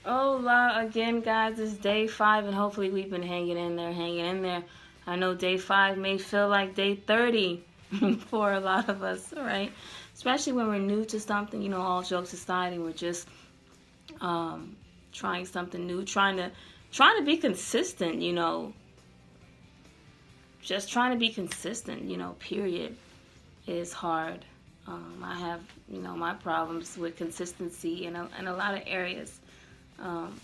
Hola again, guys. It's day 5, and hopefully we've been hanging in there, hanging in there. I know day 5 may feel like day 30 for a lot of us, right? Especially when we're new to something, all jokes aside, and we're just um, trying something new, trying to be consistent, just trying to be consistent, period, is hard. I have, my problems with consistency in a lot of areas. Um,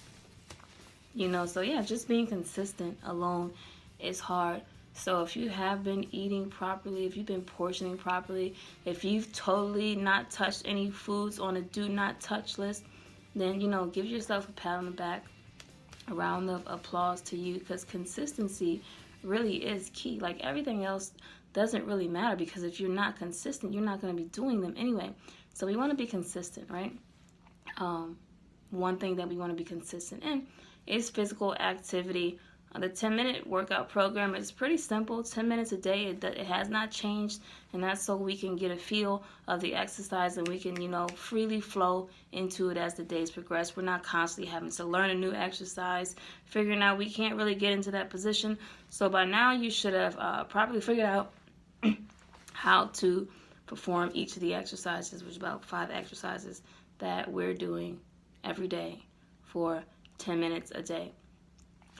so yeah, just being consistent alone is hard. So if you have been eating properly, if you've been portioning properly, if you've totally not touched any foods on a do not touch list, then give yourself a pat on the back, a round of applause to you, because consistency really is key. Like everything else doesn't really matter, because if you're not consistent, you're not going to be doing them anyway. So we want to be consistent, right? Um, One thing that we want to be consistent in is physical activity. The 10-minute workout program is pretty simple, 10 minutes a day. It has not changed, and that's so we can get a feel of the exercise and we can, freely flow into it as the days progress. We're not constantly having to learn a new exercise, figuring out we can't really get into that position. So by now you should have properly figured out how to perform each of the exercises, which is about 5 exercises that we're doing every day for 10 minutes a day.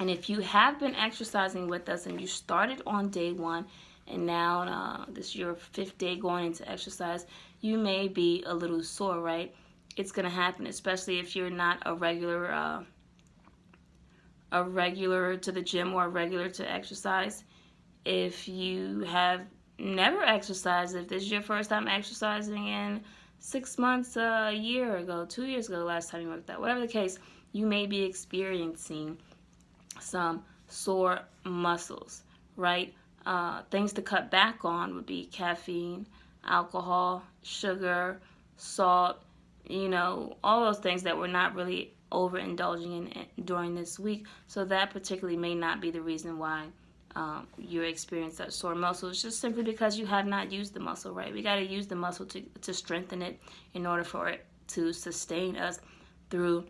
And if you have been exercising with us and you started on day 1 and now this is your 5th day going into exercise, you may be a little sore, right? It's going to happen, especially if you're not a regular to the gym or a regular to exercise. If you have never exercised, if this is your first time exercising in 6 months, a year ago, 2 years ago, last time you worked out, whatever the case, you may be experiencing some sore muscles, right? Things to cut back on would be caffeine, alcohol, sugar, salt, all those things that we're not really overindulging in during this week. So that particularly may not be the reason why you're experiencing that sore muscle. It's just simply because you have not used the muscle, right? We got to use the muscle to strengthen it in order for it to sustain us through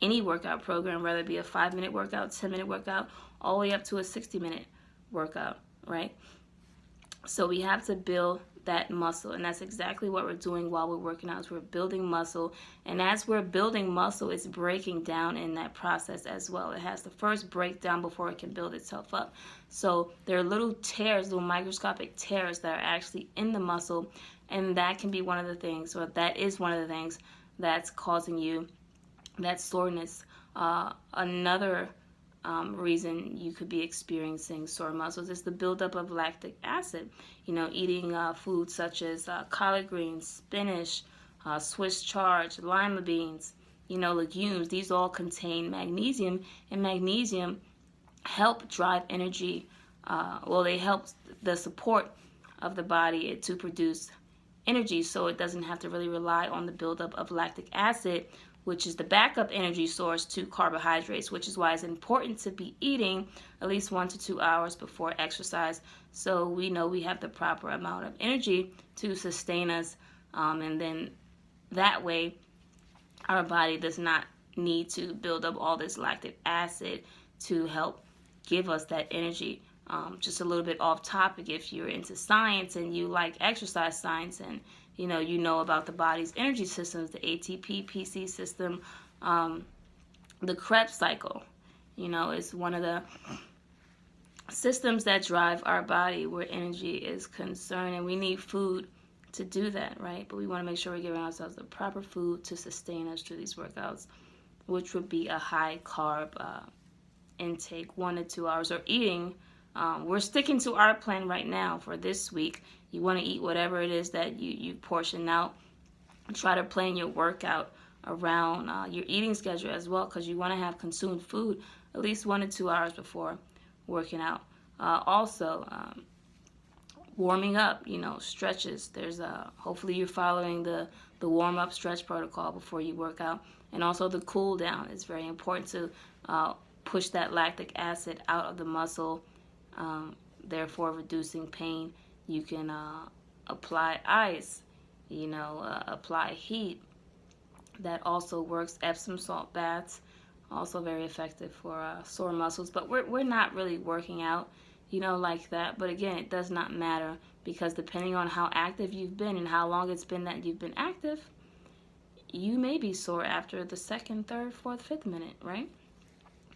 any workout program, whether it be a 5-minute workout, 10-minute workout, all the way up to a 60-minute workout, right? So we have to build that muscle, and that's exactly what we're doing while we're working out. Is we're building muscle, and as we're building muscle, it's breaking down in that process as well. It has to first break down before it can build itself up. So there are little tears, little microscopic tears that are actually in the muscle, and that can be one of the things, or that is one of the things that's causing you that soreness. Another reason you could be experiencing sore muscles is the buildup of lactic acid. Eating foods such as collard greens, spinach, Swiss chard, lima beans, legumes. These all contain magnesium, and magnesium help drive energy. They help the support of the body to produce energy, so it doesn't have to really rely on the buildup of lactic acid, which is the backup energy source to carbohydrates, which is why it's important to be eating at least 1 to 2 hours before exercise, so we know we have the proper amount of energy to sustain us, and then that way our body does not need to build up all this lactic acid to help give us that energy. Just a little bit off topic, if you're into science and you like exercise science, and you know about the body's energy systems, the ATP, PC system, the Krebs cycle, is one of the systems that drive our body where energy is concerned, and we need food to do that, right? But we want to make sure we're giving ourselves the proper food to sustain us through these workouts, which would be a high carb intake, 1 to 2 hours, or eating. We're sticking to our plan right now for this week. You want to eat whatever it is that you portion out. Try to plan your workout around your eating schedule as well, because you want to have consumed food at least 1 to 2 hours before working out. Also, warming up, stretches. There's hopefully you're following the warm up stretch protocol before you work out, and also the cool down. It's very important to push that lactic acid out of the muscle, therefore reducing pain. You can apply ice, apply heat, That also works. Epsom salt baths, also very effective for sore muscles. But we're not really working out, like that. But again, it does not matter, because depending on how active you've been and how long it's been that you've been active, you may be sore after the second, third, fourth, fifth minute, right?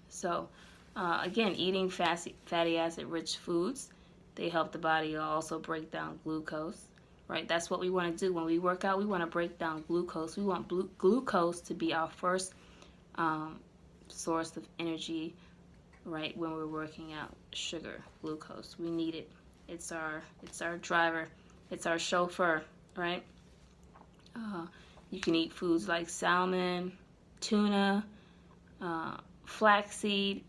So, again, eating fatty acid rich foods, they help the body also break down glucose, right? That's what we want to do when we work out. We want to break down glucose. We want glucose to be our first source of energy, right? When we're working out, sugar, glucose, we need it. It's our driver. It's our chauffeur, right? You can eat foods like salmon, tuna, flaxseed,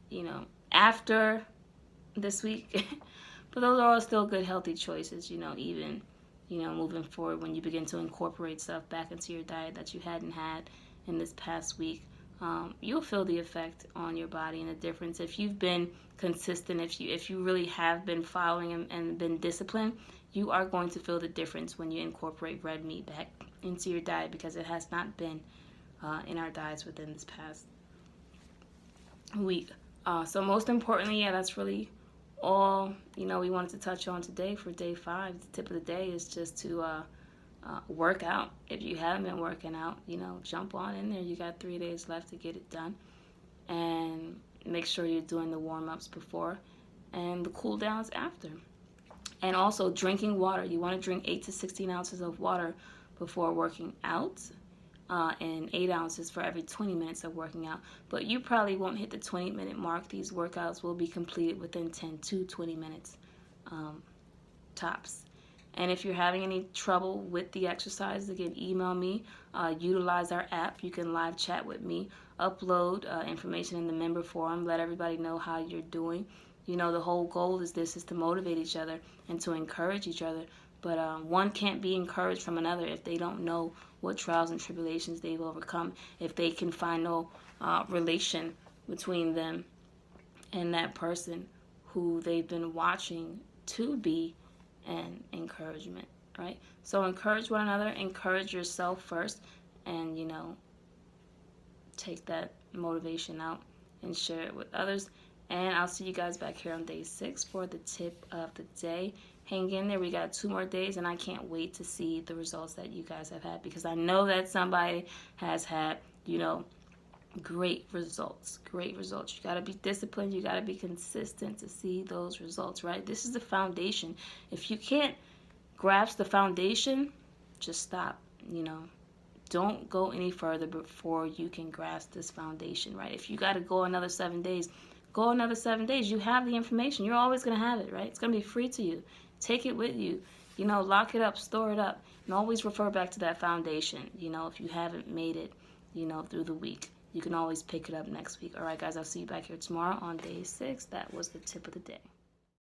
after this week. But those are all still good, healthy choices, even, moving forward when you begin to incorporate stuff back into your diet that you hadn't had in this past week. You'll feel the effect on your body and the difference. If you've been consistent, if you really have been following and been disciplined, you are going to feel the difference when you incorporate red meat back into your diet, because it has not been in our diets within this past week. So most importantly, that's really all we wanted to touch on today for day 5. The tip of the day is just to work out. If you haven't been working out, jump on in there. You got 3 days left to get it done, and make sure you're doing the warm-ups before and the cool downs after. And also drinking water. You want to drink 8 to 16 ounces of water before working out, and 8 ounces for every 20 minutes of working out. But you probably won't hit the 20-minute mark. These workouts will be completed within 10 to 20 minutes tops. And if you're having any trouble with the exercises, again, email me. Utilize our app. You can live chat with me. Upload information in the member forum. Let everybody know how you're doing. The whole goal is to motivate each other and to encourage each other. But one can't be encouraged from another if they don't know what trials and tribulations they've overcome, if they can find no relation between them and that person who they've been watching to be an encouragement, right? So encourage one another, encourage yourself first, and, take that motivation out and share it with others. And I'll see you guys back here on day 6 for the tip of the day. Hang in there. We got 2 more days, and I can't wait to see the results that you guys have had, because I know that somebody has had, great results. Great results. You got to be disciplined. You got to be consistent to see those results, right? This is the foundation. If you can't grasp the foundation, just stop, Don't go any further before you can grasp this foundation, right? If you got to go another 7 days, go another 7 days. You have the information. You're always going to have it, right? It's going to be free to you. Take it with you. Lock it up, store it up, and always refer back to that foundation. If you haven't made it, through the week, you can always pick it up next week. All right, guys, I'll see you back here tomorrow on day 6. That was the tip of the day.